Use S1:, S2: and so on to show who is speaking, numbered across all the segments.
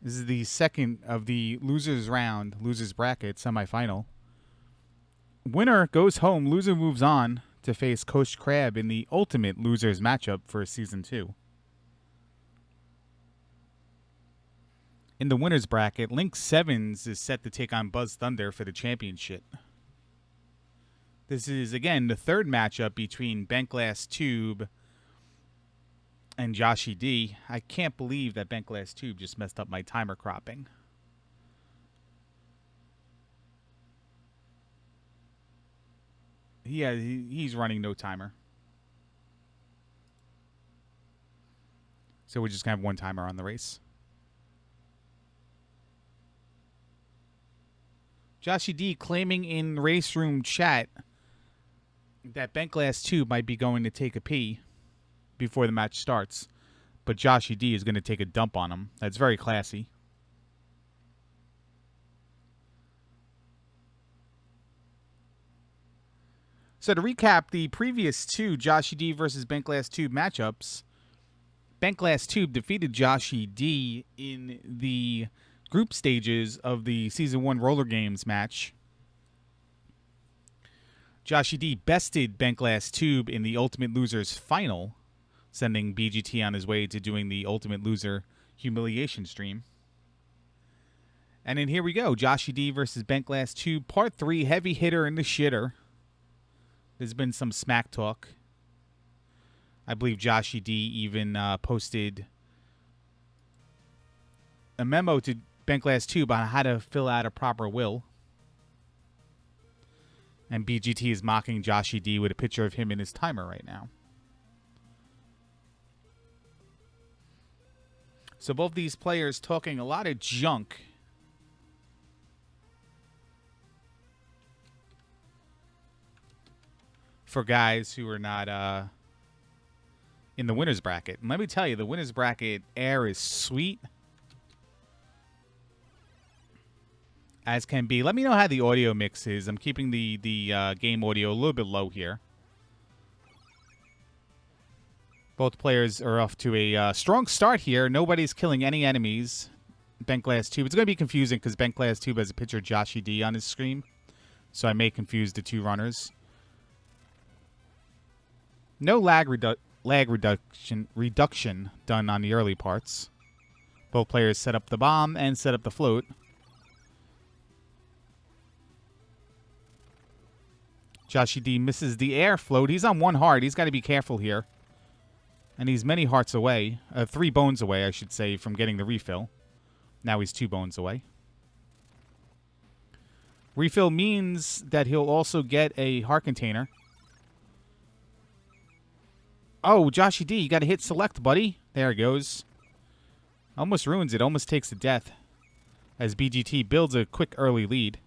S1: This is the second of the losers round, losers bracket, semifinal. Winner goes home, loser moves on to face Coach Crab in the ultimate losers matchup for Season 2. In the winners bracket, Link Sevens is set to take on Buzz Thunder for the championship. This is, again, the third matchup between Bentglasstube and Joshy D. I can't believe that Bentglasstube just messed up my timer cropping. Yeah, he's running no timer. So we're just going to have one timer on the race. Joshy D claiming in race room chat that Bentglasstube might be going to take a pee before the match starts, but Joshy D is going to take a dump on him. That's very classy. So to recap the previous two Joshy D versus Bentglasstube matchups, Bentglasstube defeated Joshy D in the group stages of the Season 1 Roller Games match. Joshy D bested Bentglasstube in the Ultimate Losers final, sending BGT on his way to doing the Ultimate Loser humiliation stream. And then here we go, Joshy D versus Bentglasstube, Part 3, heavy hitter in the shitter. There's been some smack talk. I believe Joshy D even posted a memo to Bentglasstube on how to fill out a proper will. And BGT is mocking Joshy D with a picture of him in his timer right now. So both these players talking a lot of junk. For guys who are not in the winner's bracket. And let me tell you, the winner's bracket air is sweet as can be. Let me know how the audio mix is. I'm keeping the game audio a little bit low here. Both players are off to a strong start here. Nobody's killing any enemies. Bentglasstube. It's going to be confusing because Bentglasstube has a picture of Joshy D on his screen. So I may confuse the two runners. No lag reduction done on the early parts. Both players set up the bomb and set up the float. Joshy D misses the air float. He's on one heart. He's got to be careful here. And he's many hearts away. 3 bones away, I should say, from getting the refill. Now he's 2 bones away. Refill means that he'll also get a heart container. Oh, Joshy D, you got to hit select, buddy. There it goes. Almost ruins it. Almost takes the death. As BGT builds a quick early lead.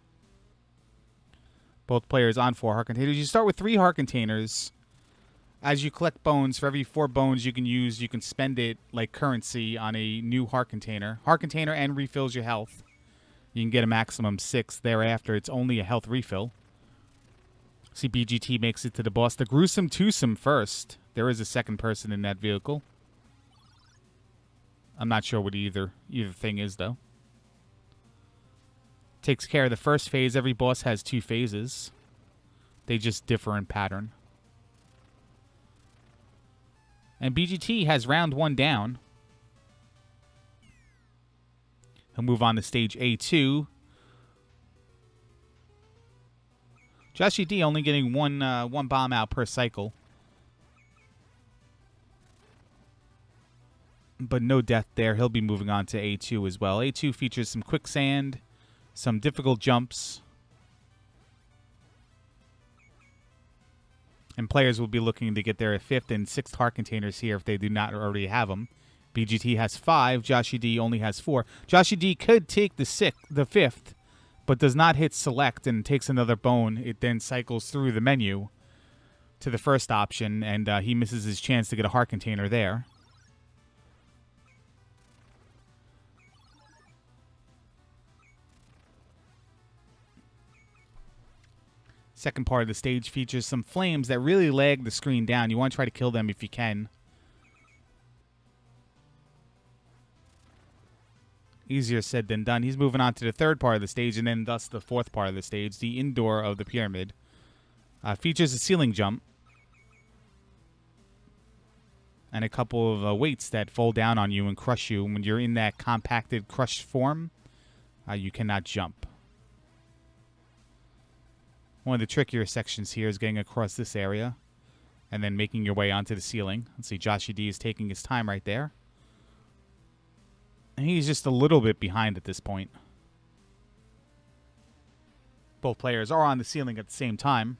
S1: Both players on 4 heart containers. You start with 3 heart containers. As you collect bones, for every 4 bones you can use, you can spend it like currency on a new heart container. Heart container and refills your health. You can get a maximum 6. Thereafter, it's only a health refill. See, BGT makes it to the boss. The gruesome twosome first. There is a second person in that vehicle. I'm not sure what either thing is, though. Takes care of the first phase. Every boss has 2 phases. They just differ in pattern. And BGT has round 1 down. He'll move on to stage A2. Joshy D only getting one bomb out per cycle. But no death there. He'll be moving on to A2 as well. A2 features some quicksand, some difficult jumps. And players will be looking to get their 5th and 6th heart containers here if they do not already have them. BGT has 5. Joshy D only has 4. Joshy D could take the 5th, but does not hit select and takes another bone. It then cycles through the menu to the first option, and he misses his chance to get a heart container there. Second part of the stage features some flames that really lag the screen down. You want to try to kill them if you can. Easier said than done. He's moving on to the third part of the stage, and then thus the fourth part of the stage, the indoor of the pyramid. Features a ceiling jump and a couple of weights that fall down on you and crush you. When you're in that compacted, crushed form, you cannot jump. One of the trickier sections here is getting across this area and then making your way onto the ceiling. Let's see, Joshy D is taking his time right there. And he's just a little bit behind at this point. Both players are on the ceiling at the same time.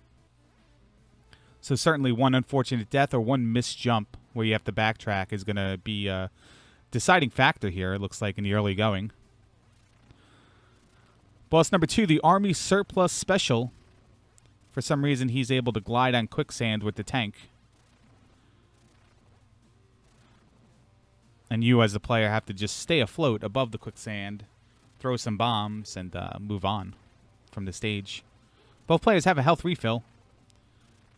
S1: So certainly one unfortunate death or one missed jump where you have to backtrack is going to be a deciding factor here, it looks like, in the early going. Boss number 2, the Army Surplus Special. For some reason, he's able to glide on quicksand with the tank. And you, as the player, have to just stay afloat above the quicksand, throw some bombs, and move on from the stage. Both players have a health refill.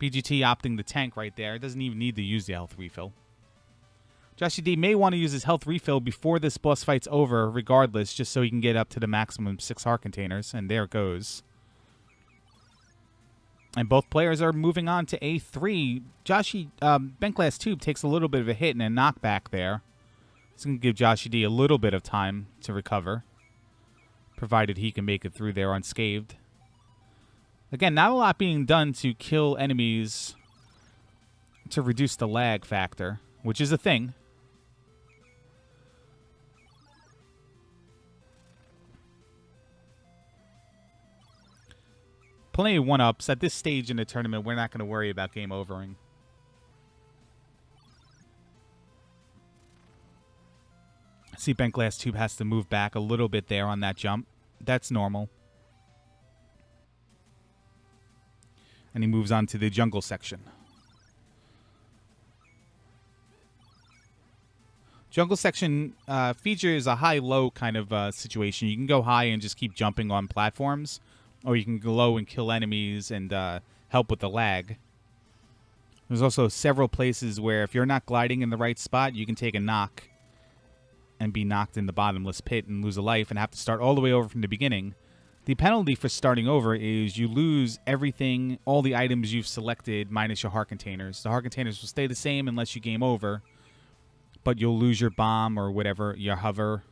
S1: BGT opting the tank right there. Doesn't even need to use the health refill. Joshy D may want to use his health refill before this boss fight's over, regardless, just so he can get up to the maximum 6 heart containers. And there it goes. And both players are moving on to A3. Bentglasstube takes a little bit of a hit and a knockback there. It's going to give Joshy D a little bit of time to recover, provided he can make it through there unscathed. Again, not a lot being done to kill enemies to reduce the lag factor, which is a thing. Plenty of one-ups. At this stage in the tournament, we're not going to worry about game overing. See, Bentglasstube has to move back a little bit there on that jump. That's normal. And he moves on to the jungle section. Jungle section features a high-low kind of situation. You can go high and just keep jumping on platforms, or you can go low and kill enemies and help with the lag. There's also several places where if you're not gliding in the right spot, you can take a knock and be knocked in the bottomless pit and lose a life and have to start all the way over from the beginning. The penalty for starting over is you lose everything, all the items you've selected minus your heart containers. The heart containers will stay the same unless you game over, but you'll lose your bomb or whatever, your hover,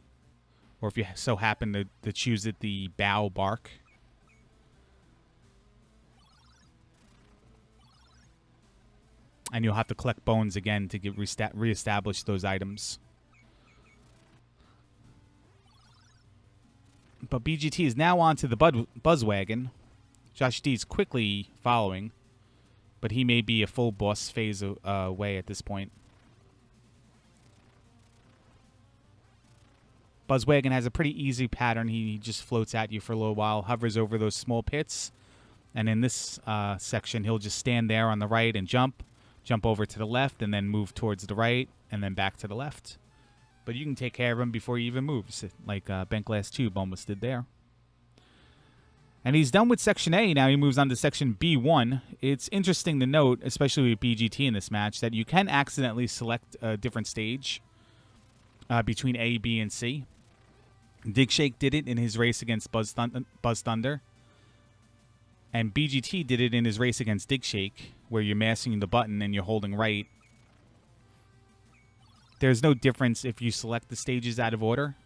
S1: or if you so happen to choose it, the bow bark. And you'll have to collect bones again to get reestablish those items. But BGT is now on to the Buzzwagon. Joshy D is quickly following, but he may be a full boss phase away at this point. Buzzwagon has a pretty easy pattern. He just floats at you for a little while, hovers over those small pits, and in this section, he'll just stand there on the right and jump over to the left, and then move towards the right, and then back to the left. But you can take care of him before he even moves, like Bentglasstube almost did there. And he's done with Section A. Now he moves on to Section B1. It's interesting to note, especially with BGT in this match, that you can accidentally select a different stage between A, B, and C. Digshake did it in his race against Buzz Thunder. And BGT did it in his race against Digshake, where you're mashing the button and you're holding right. There's no difference if you select the stages out of order,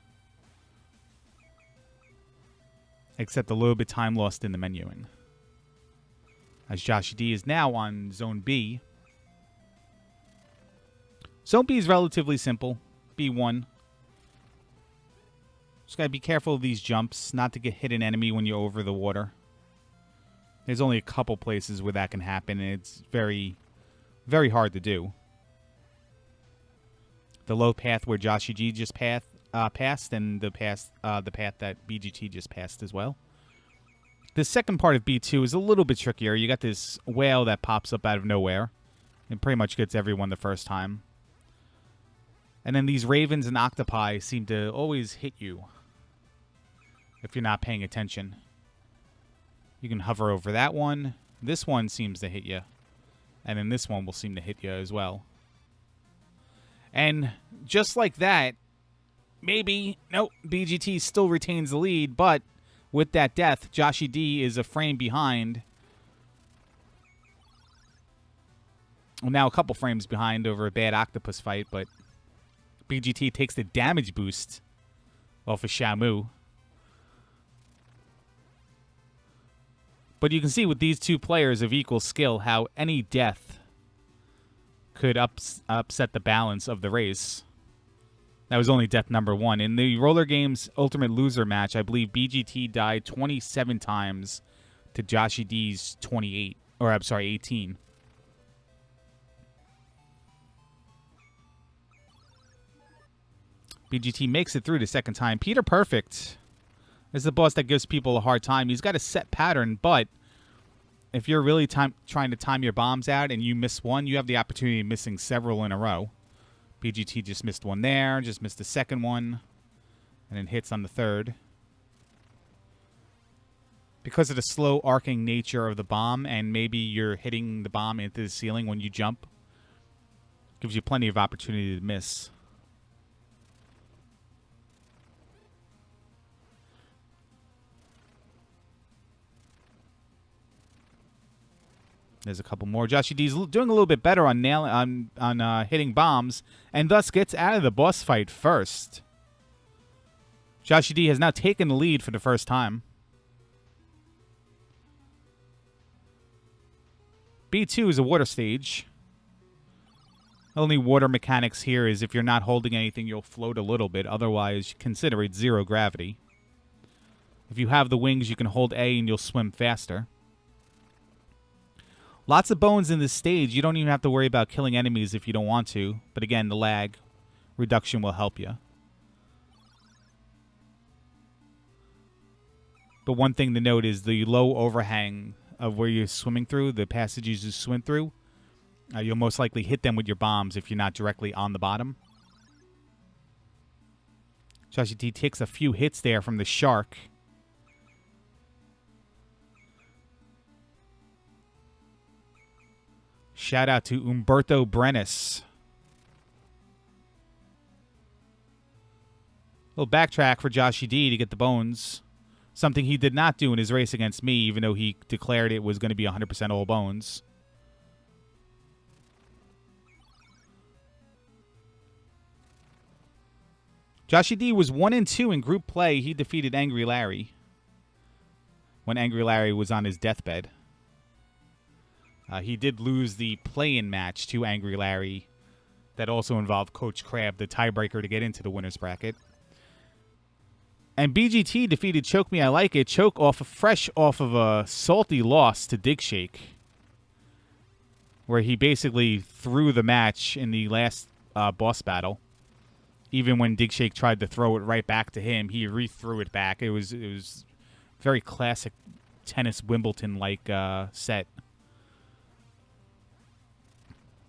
S1: except a little bit time lost in the menuing. As Joshy D is now on Zone B. Zone B is relatively simple. B1. Just gotta be careful of these jumps, not to get hit an enemy when you're over the water. There's only a couple places where that can happen, and it's very, very hard to do. The low path where Joshy G just passed, and the path that BGT just passed as well. The second part of B2 is a little bit trickier. You got this whale that pops up out of nowhere and pretty much gets everyone the first time. And then these ravens and octopi seem to always hit you if you're not paying attention. You can hover over that one. This one seems to hit you. And then this one will seem to hit you as well. And just like that, Maybe. Nope. BGT still retains the lead, but with that death, Joshy D is a frame behind. Well, now a couple frames behind over a bad octopus fight, but BGT takes the damage boost off of Shamu. But you can see with these two players of equal skill how any death could upset the balance of the race. That was only death number 1. In the Roller Games Ultimate Loser match, I believe BGT died 27 times to Joshy D's 28. Or, I'm sorry, 18. BGT makes it through the second time. Peter Perfect is the boss that gives people a hard time. He's got a set pattern, but if you're really trying to time your bombs out and you miss one, you have the opportunity of missing several in a row. BGT just missed one there, just missed the second one, and then hits on the third. Because of the slow arcing nature of the bomb, and maybe you're hitting the bomb into the ceiling when you jump, gives you plenty of opportunity to miss. There's a couple more. Joshy D's doing a little bit better on hitting bombs, and thus gets out of the boss fight first. Joshy D has now taken the lead for the first time. B2 is a water stage. Only water mechanics here is if you're not holding anything, you'll float a little bit. Otherwise, consider it zero gravity. If you have the wings, you can hold A and you'll swim faster. Lots of bones in this stage. You don't even have to worry about killing enemies if you don't want to. But again, the lag reduction will help you. But one thing to note is the low overhang of where you're swimming through, the passages you swim through. You'll most likely hit them with your bombs if you're not directly on the bottom. Joshy D takes a few hits there from the shark. Shout out to Umberto Brenes. Little backtrack for Joshy D to get the bones. Something he did not do in his race against me, even though he declared it was going to be 100% all bones. Joshy D was 1-2 in group play. He defeated Angry Larry when Angry Larry was on his deathbed. He did lose the play-in match to Angry Larry. That also involved Coach Crab, the tiebreaker to get into the winner's bracket. And BGT defeated Choke Me I Like It. Choke fresh off of a salty loss to Dig Shake, where he basically threw the match in the last boss battle. Even when Dig Shake tried to throw it right back to him, he re-threw it back. It was very classic tennis Wimbledon-like set.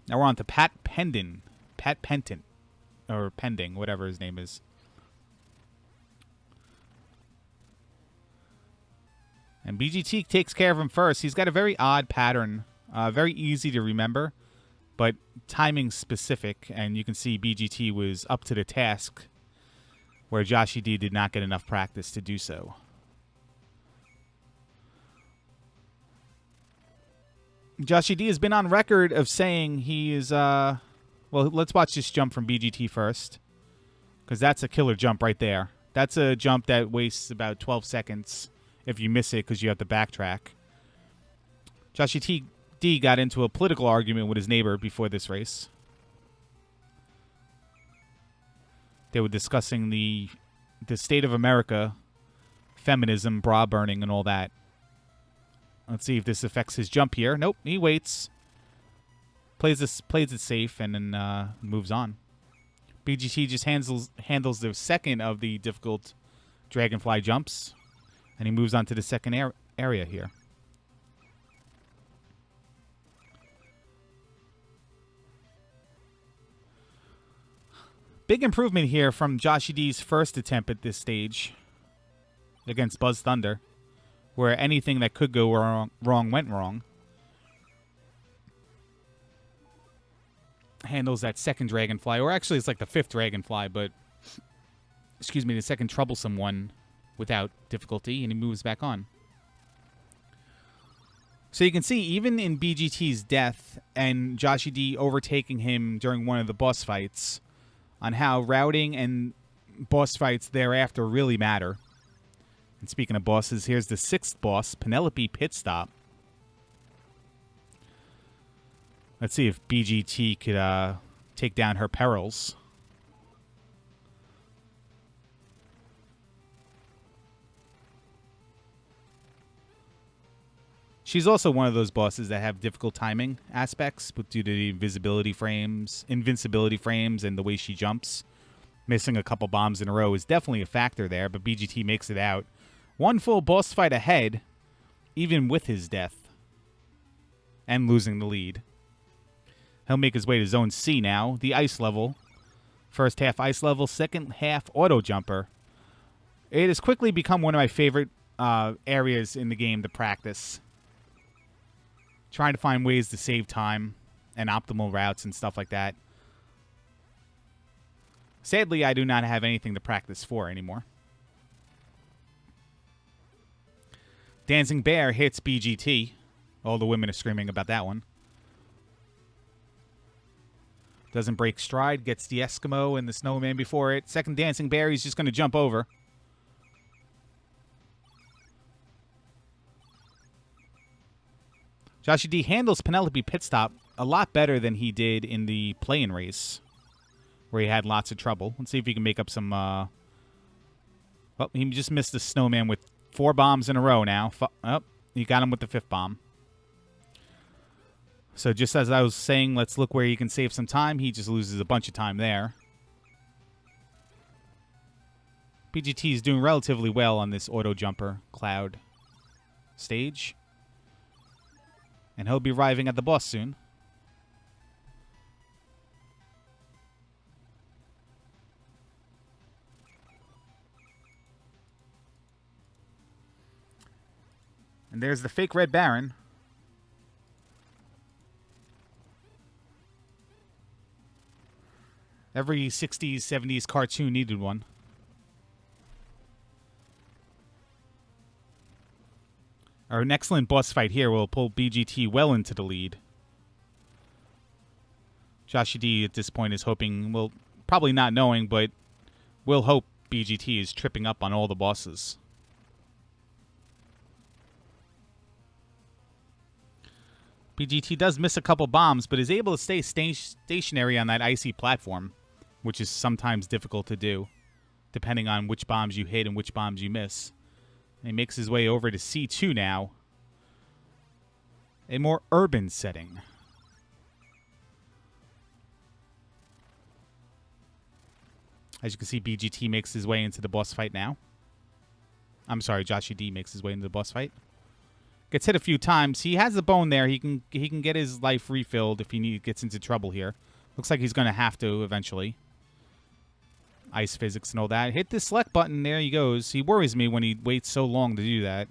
S1: Now we're on to Pat Pending, or Pending, whatever his name is. And BGT takes care of him first. He's got a very odd pattern, very easy to remember, but timing specific. And you can see BGT was up to the task, where Joshy D did not get enough practice to do so. Joshy D has been on record of saying he is, well, let's watch this jump from BGT first, because that's a killer jump right there. That's a jump that wastes about 12 seconds if you miss it because you have to backtrack. Joshy D got into a political argument with his neighbor before this race. They were discussing the state of America, feminism, bra burning, and all that. Let's see if this affects his jump here. Nope, he waits. Plays it safe and then moves on. BGT just handles the second of the difficult dragonfly jumps, and he moves on to the second area here. Big improvement here from Joshy D's first attempt at this stage against Buzz Thunder, where anything that could go wrong went wrong. Handles that second dragonfly, or actually it's like the fifth dragonfly, but the second troublesome one without difficulty, and he moves back on. So you can see, even in BGT's death and Joshy D overtaking him during one of the boss fights, on how routing and boss fights thereafter really matter. And speaking of bosses, here's the 6th boss, Penelope Pitstop. Let's see if BGT could take down her perils. She's also one of those bosses that have difficult timing aspects, but due to the invincibility frames, and the way she jumps, missing a couple bombs in a row is definitely a factor there, but BGT makes it out. One full boss fight ahead, even with his death, and losing the lead. He'll make his way to Zone C now, the ice level. First half ice level, second half auto jumper. It has quickly become one of my favorite areas in the game to practice. Trying to find ways to save time and optimal routes and stuff like that. Sadly, I do not have anything to practice for anymore. Dancing Bear hits BGT. All the women are screaming about that one. Doesn't break stride. Gets the Eskimo and the Snowman before it. Second Dancing Bear, he's just going to jump over. Joshy D handles Penelope Pitstop a lot better than he did in the play-in race, where he had lots of trouble. Let's see if he can make up some... Well, he just missed the Snowman with 4 bombs in a row now. Oh, he got him with the 5th bomb. So just as I was saying, let's look where he can save some time. He just loses a bunch of time there. BGT is doing relatively well on this auto jumper cloud stage. And he'll be arriving at the boss soon. And there's the fake Red Baron. Every 60s, 70s cartoon needed one. An excellent boss fight here will pull BGT well into the lead. Joshy D at this point is hoping, well, probably not knowing, but will hope BGT is tripping up on all the bosses. BGT does miss a couple bombs, but is able to stay stationary on that icy platform, which is sometimes difficult to do, depending on which bombs you hit and which bombs you miss. And he makes his way over to C2 now. A more urban setting. As you can see, BGT makes his way into the boss fight now. I'm sorry, Joshy D makes his way into the boss fight. Gets hit a few times. He has the bone there. He can get his life refilled if he gets into trouble here. Looks like he's going to have to eventually. Ice physics and all that. Hit the select button. There he goes. He worries me when he waits so long to do that.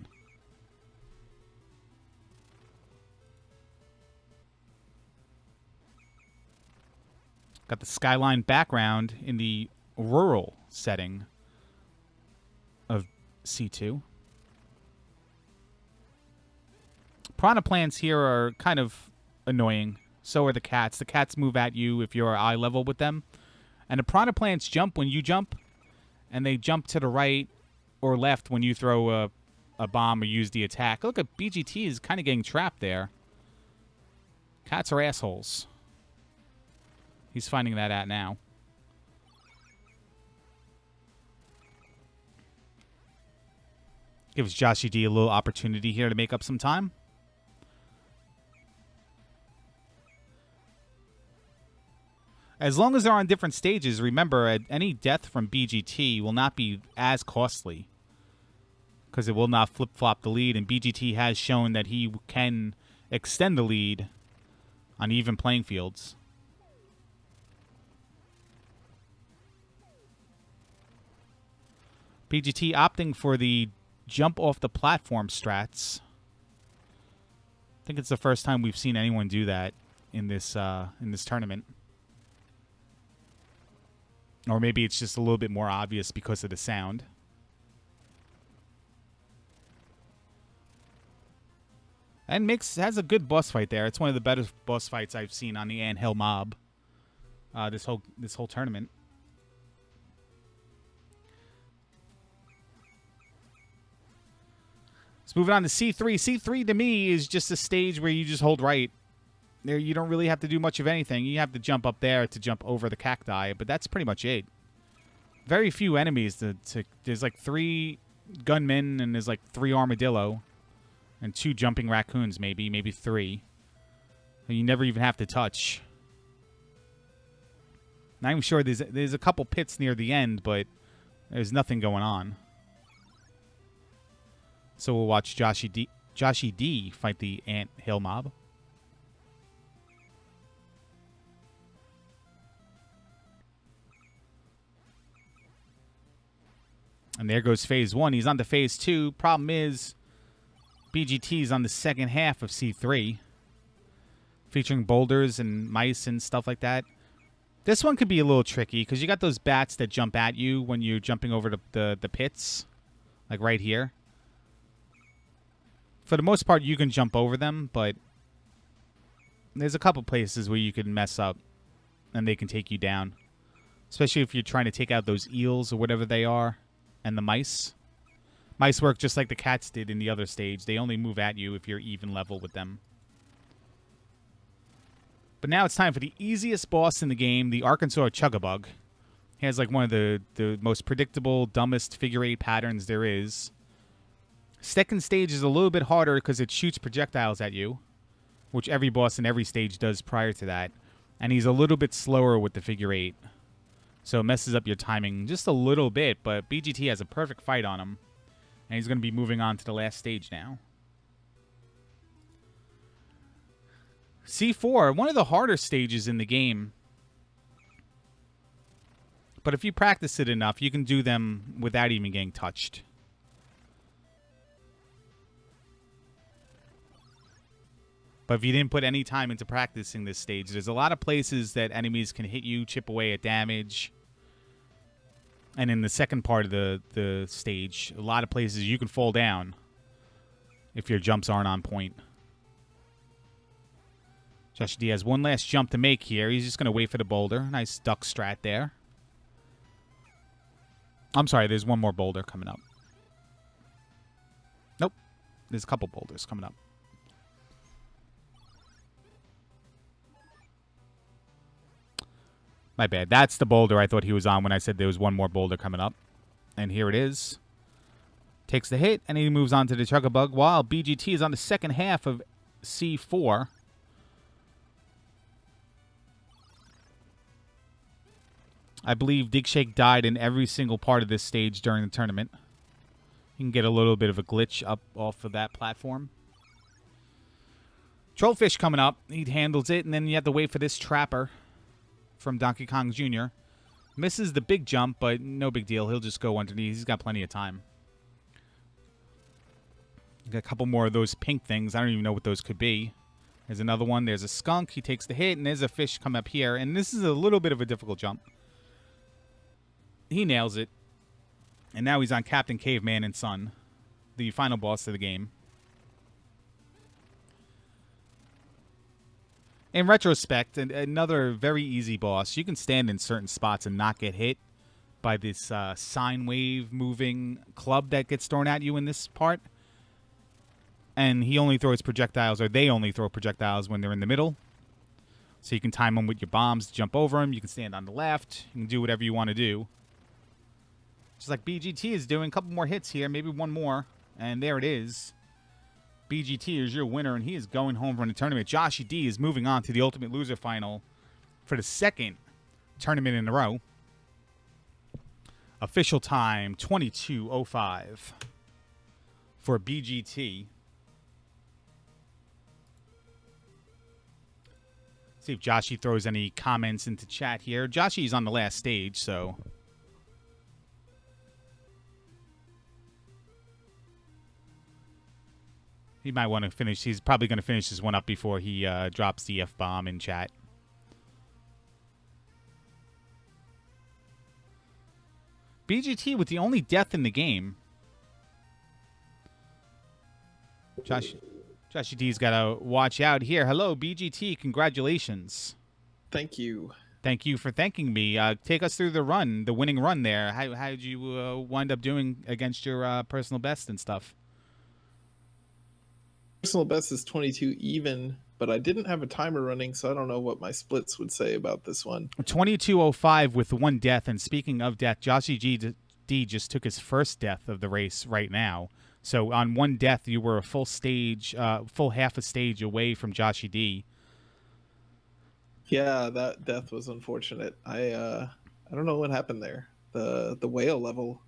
S1: Got the skyline background in the rural setting of C2. Piranha plants here are kind of annoying. So are the cats. The cats move at you if you're eye level with them. And the piranha plants jump when you jump, and they jump to the right or left when you throw a bomb or use the attack. Look at BGT is kind of getting trapped there. Cats are assholes. He's finding that out now. Gives Joshy D a little opportunity here to make up some time. As long as they're on different stages, remember, any death from BGT will not be as costly, because it will not flip-flop the lead, and BGT has shown that he can extend the lead on even playing fields. BGT opting for the jump off the platform strats. I think it's the first time we've seen anyone do that in this tournament. Or maybe it's just a little bit more obvious because of the sound. And Mix has a good boss fight there. It's one of the better boss fights I've seen on the Anthill Mob this whole tournament. Let's move on to C3. C3 to me is just a stage where you just hold right. There, you don't really have to do much of anything. You have to jump up there to jump over the cacti, but that's pretty much it. Very few enemies. There's like 3 gunmen and there's like 3 armadillo and 2 jumping raccoons, maybe 3. You never even have to touch. Not even sure there's a couple pits near the end, but there's nothing going on. So we'll watch Joshy D fight the Anthill Mob. And there goes phase 1. He's on to phase 2. Problem is, BGT's on the second half of C3, featuring boulders and mice and stuff like that. This one could be a little tricky because you got those bats that jump at you when you're jumping over the pits, like right here. For the most part, you can jump over them, but there's a couple places where you can mess up and they can take you down, especially if you're trying to take out those eels or whatever they are. And the mice. Mice work just like the cats did in the other stage. They only move at you if you're even level with them. But now it's time for the easiest boss in the game, the Arkansas Chugabug. He has like one of the most predictable, dumbest figure 8 patterns there is. Second stage is a little bit harder because it shoots projectiles at you, which every boss in every stage does prior to that. And he's a little bit slower with the figure 8. So it messes up your timing just a little bit, but BGT has a perfect fight on him. And he's going to be moving on to the last stage now. C4, one of the harder stages in the game. But if you practice it enough, you can do them without even getting touched. But if you didn't put any time into practicing this stage, there's a lot of places that enemies can hit you, chip away at damage. And in the second part of the stage, a lot of places you can fall down if your jumps aren't on point. Josh D has one last jump to make here. He's just going to wait for the boulder. Nice duck strat there. I'm sorry, there's one more boulder coming up. Nope. There's a couple boulders coming up. My bad. That's the boulder I thought he was on when I said there was one more boulder coming up. And here it is. Takes the hit, and he moves on to the Chugabug, while BGT is on the second half of C4. I believe Dig Shake died in every single part of this stage during the tournament. You can get a little bit of a glitch up off of that platform. Trollfish coming up. He handles it, and then you have to wait for this Trapper from Donkey Kong Jr. Misses the big jump, but no big deal. He'll just go underneath. He's got plenty of time. Got a couple more of those pink things. I don't even know what those could be. There's another one. There's a skunk. He takes the hit, and there's a fish come up here. And this is a little bit of a difficult jump. He nails it. And now he's on Captain Caveman and Son, the final boss of the game. In retrospect, another very easy boss. You can stand in certain spots and not get hit by this sine wave moving club that gets thrown at you in this part. And he only throws projectiles, or they only throw projectiles when they're in the middle. So you can time them with your bombs to jump over them. You can stand on the left. You can do whatever you want to do. Just like BGT is doing. A couple more hits here, maybe one more. And there it is. BGT is your winner, and he is going home from the tournament. Joshy D is moving on to the Ultimate Loser Final for the second tournament in a row. Official time, 22:05 for BGT. See if Joshy throws any comments into chat here. Joshy's on the last stage, so... he might want to finish. He's probably going to finish this one up before he drops the F-bomb in chat. BGT with the only death in the game. Joshy D's got to watch out here. Hello, BGT. Congratulations.
S2: Thank you.
S1: Thank you for thanking me. Take us through the winning run there. How did you wind up doing against your personal best and stuff?
S2: Personal best is 22 even, but I didn't have a timer running, so I don't know what my splits would say about this one.
S1: 22:05 with 1 death. And speaking of death, Joshy D just took his first death of the race right now. So on 1 death, you were a full half a stage away from Joshy D.
S2: Yeah, that death was unfortunate. I don't know what happened there. The whale level.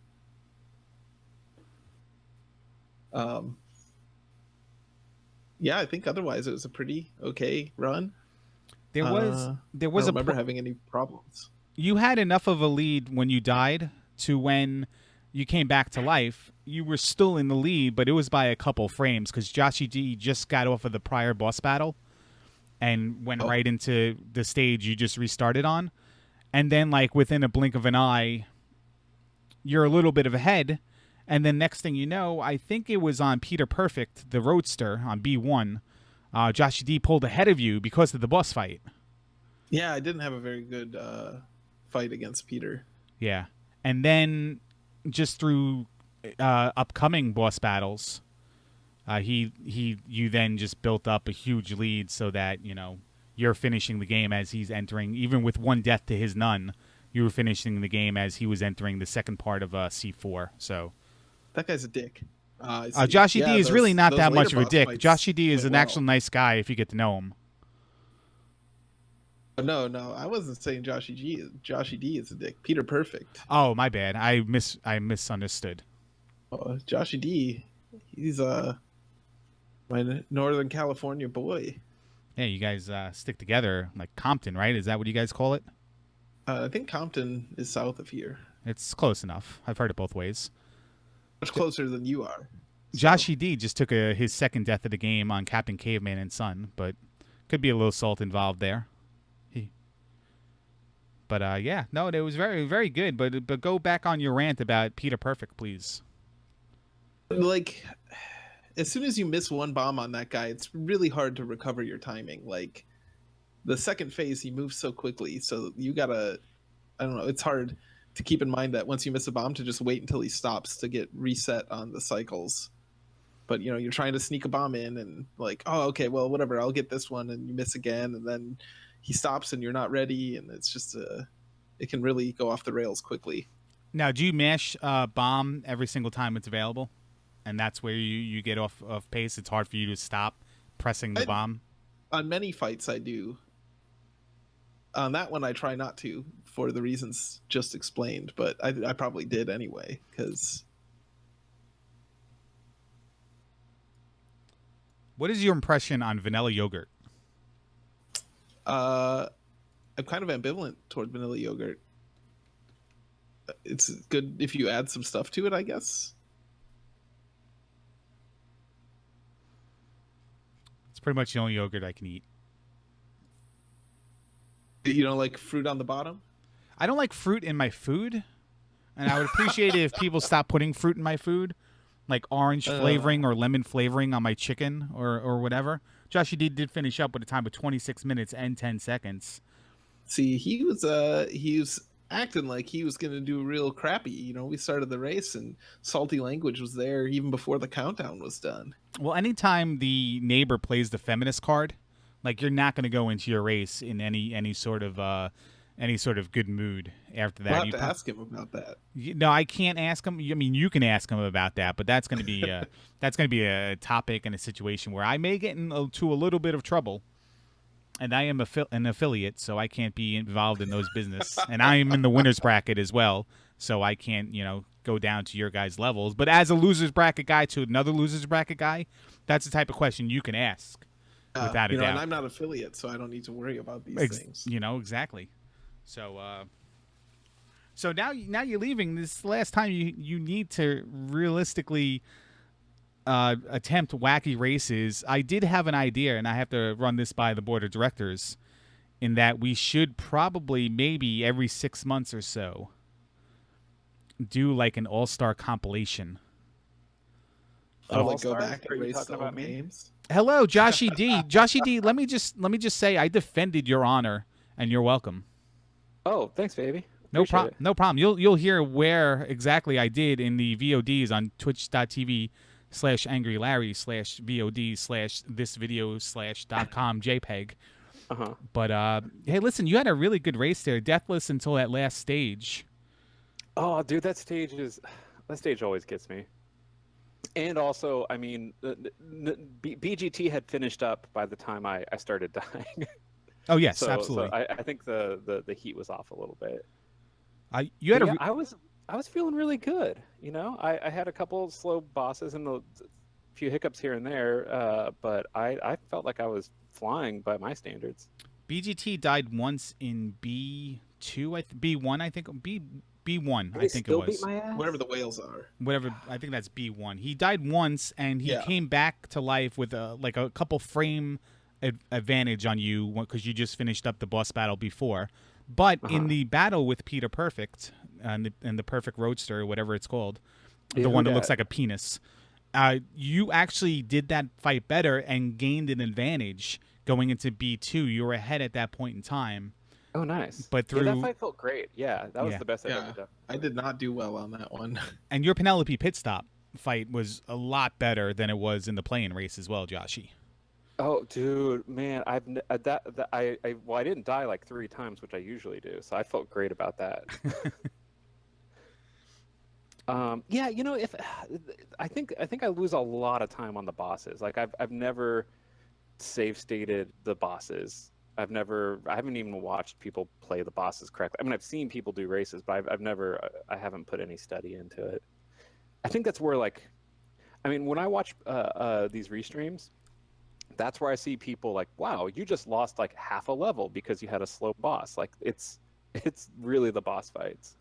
S2: Yeah, I think otherwise it was a pretty okay run.
S1: There was
S2: I don't remember having any problems.
S1: You had enough of a lead when you died to when you came back to life. You were still in the lead, but it was by a couple frames because Joshy D just got off of the prior boss battle and went right into the stage you just restarted on. And then, like, within a blink of an eye, you're a little bit of ahead. And then next thing you know, I think it was on Peter Perfect, the Roadster, on B1. Joshy D pulled ahead of you because of the boss fight.
S2: Yeah, I didn't have a very good fight against Peter.
S1: Yeah. And then just through upcoming boss battles, you then just built up a huge lead so that, you know, you're finishing the game as he's entering, even with 1 death to his none, you were finishing the game as he was entering the second part of C4. So
S2: that guy's a dick.
S1: Joshy D is really not that much of a dick. Joshy D is an
S2: well.
S1: actual nice guy if you get to know him.
S2: No, I wasn't saying Joshy D is a dick. Peter Perfect.
S1: Oh, my bad. I misunderstood.
S2: Joshy D, he's my Northern California boy.
S1: Yeah, you guys stick together like Compton, right? Is that what you guys call it?
S2: I think Compton is south of here.
S1: It's close enough. I've heard it both ways.
S2: Much closer than you are.
S1: So. Joshy D just took his second death of the game on Captain Caveman and Son, but could be a little salt involved there. But yeah, no, it was very, very good. But go back on your rant about Peter Perfect, please.
S2: Like, as soon as you miss 1 bomb on that guy, it's really hard to recover your timing. Like, the second phase, he moves so quickly, so you gotta, I don't know, it's hard to keep in mind that once you miss a bomb to just wait until he stops to get reset on the cycles. But, you know, you're trying to sneak a bomb in and like, oh, okay, well, whatever, I'll get this one, and you miss again, and then he stops and you're not ready, and it's just it can really go off the rails quickly.
S1: Now, do you mash bomb every single time it's available? And that's where you get off pace? It's hard for you to stop pressing the bomb?
S2: On many fights, I do. On that one, I try not to for the reasons just explained, but I probably did anyway, because...
S1: What is your impression on vanilla yogurt?
S2: I'm kind of ambivalent toward vanilla yogurt. It's good if you add some stuff to it, I guess.
S1: It's pretty much the only yogurt I can eat.
S2: You don't like fruit on the bottom?
S1: I don't like fruit in my food, and I would appreciate it if people stop putting fruit in my food, like orange flavoring or lemon flavoring on my chicken or whatever. Joshy D did finish up with a time of 26 minutes and 10 seconds.
S2: See, he was acting like he was going to do real crappy. You know, we started the race and salty language was there even before the countdown was done.
S1: Well, anytime the neighbor plays the feminist card, like, you're not going to go into your race in any sort of good mood after that.
S2: We'll have to ask him about that.
S1: No, I can't ask him. I mean, you can ask him about that, but that's going to be a topic and a situation where I may get into a little bit of trouble. And I am an affiliate, so I can't be involved in those business. And I am in the winner's bracket as well, so I can't, go down to your guys' levels. But as a loser's bracket guy to another loser's bracket guy, that's the type of question you can ask without a doubt.
S2: And I'm not affiliate, so I don't need to worry about these things.
S1: Exactly. So now you're leaving. This is the last time you need to realistically attempt wacky races. I did have an idea, and I have to run this by the board of directors, in that we should probably maybe every 6 months or so do like an all-star compilation.
S2: I'll like go
S3: All-Stars?
S2: back
S3: Are
S2: and
S3: you
S2: race
S3: talking
S2: the
S3: about
S2: old
S3: me?
S2: games.
S1: Hello, Joshy D. Joshy D, let me just say I defended your honor, and you're welcome.
S3: Oh, thanks, baby.
S1: No
S3: Appreciate
S1: problem.
S3: it.
S1: No problem. You'll hear where exactly I did in the VODs on twitch.tv/angrylarry/VOD/thisvideo/.com JPEG.
S3: Uh-huh.
S1: But hey, listen, you had a really good race there, deathless until that last stage.
S3: Oh, dude, that stage always gets me. And also, I mean, BGT had finished up by the time I started dying.
S1: Oh yes,
S3: So
S1: absolutely.
S3: I think the heat was off a little bit.
S1: You had
S3: But yeah, I was feeling really good. You know, I had a couple slow bosses and a few hiccups here and there, but I felt like I was flying by my standards.
S1: BGT died once in B2, B1, I think B1, I think it
S3: Still
S1: was.
S3: beat my ass.
S2: Whatever the whales are.
S1: Whatever, I think that's B1. He died once, and he came back to life with a couple frame advantage on you because you just finished up the boss battle before. But in the battle with Peter Perfect and the Perfect Roadster, whatever it's called, the one that looks like a penis, you actually did that fight better and gained an advantage going into B2. You were ahead at that point in time.
S3: Oh, nice.
S1: But through
S3: that fight felt great. Yeah, that was the best I've ever done.
S2: I did not do well on that one.
S1: And your Penelope pit stop fight was a lot better than it was in the play-in race as well, Joshy.
S3: Oh, dude, man, I didn't die like 3 times, which I usually do, so I felt great about that. Yeah, you know, if I think I lose a lot of time on the bosses. Like I've never save stated the bosses. I haven't even watched people play the bosses correctly. I mean, I've seen people do races, but I haven't put any study into it. I think that's where, like, I mean, when I watch these restreams, that's where I see people like, wow, you just lost like half a level because you had a slow boss. Like it's really the boss fights.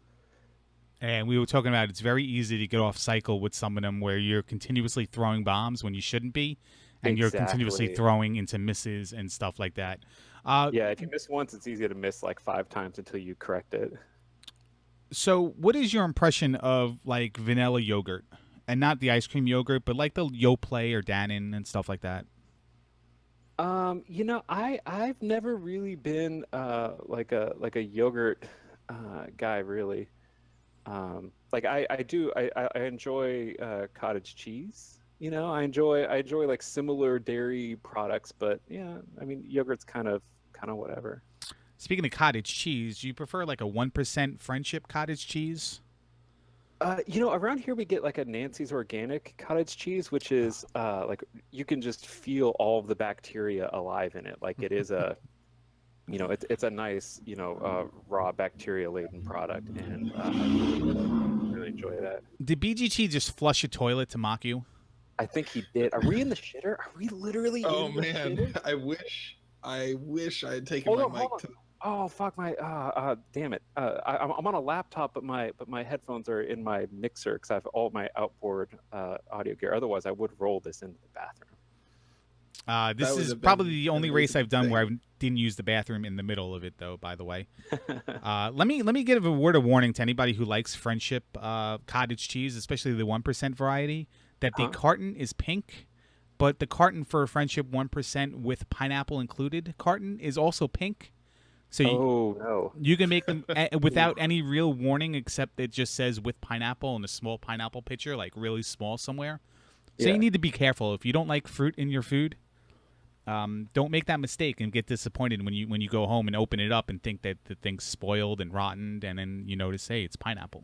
S1: And we were talking about it's very easy to get off cycle with some of them where you're continuously throwing bombs when you shouldn't be, and you're continuously throwing into misses and stuff like that.
S3: Yeah, if you miss once, it's easy to miss like 5 times until you correct it.
S1: So what is your impression of like vanilla yogurt? And not the ice cream yogurt, but like the Yoplait or Dannon and stuff like that.
S3: You know, I've never really been like a yogurt guy really. Like I enjoy cottage cheese. You know, I enjoy like similar dairy products, but yeah, I mean yogurt's kind of whatever.
S1: Speaking of cottage cheese, do you prefer like a 1% Friendship cottage cheese?
S3: You know, around here we get like a Nancy's Organic cottage cheese, which is like you can just feel all of the bacteria alive in it. Like it is a, you know, it's a nice, you know, raw bacteria laden product, and I really enjoy that.
S1: Did BGT just flush a toilet to mock you?
S3: I think he did. Are we in the shitter? Are we literally?
S2: Oh
S3: in the
S2: man,
S3: shitter?
S2: I wish I had taken my mic to.
S3: Oh fuck my! Damn it! I'm on a laptop, but my headphones are in my mixer because I have all my outboard audio gear. Otherwise, I would roll this into the bathroom.
S1: This is probably the only race I've done where I didn't use the bathroom in the middle of it, though. By the way, let me give a word of warning to anybody who likes Friendship cottage cheese, especially the 1% variety. That the carton is pink, but the carton for Friendship 1% with pineapple included carton is also pink. So you can make them without any real warning, except it just says with pineapple in a small pineapple picture, like really small somewhere. So you need to be careful. If you don't like fruit in your food, don't make that mistake and get disappointed when you go home and open it up and think that the thing's spoiled and rotten, and then you notice, hey, it's pineapple.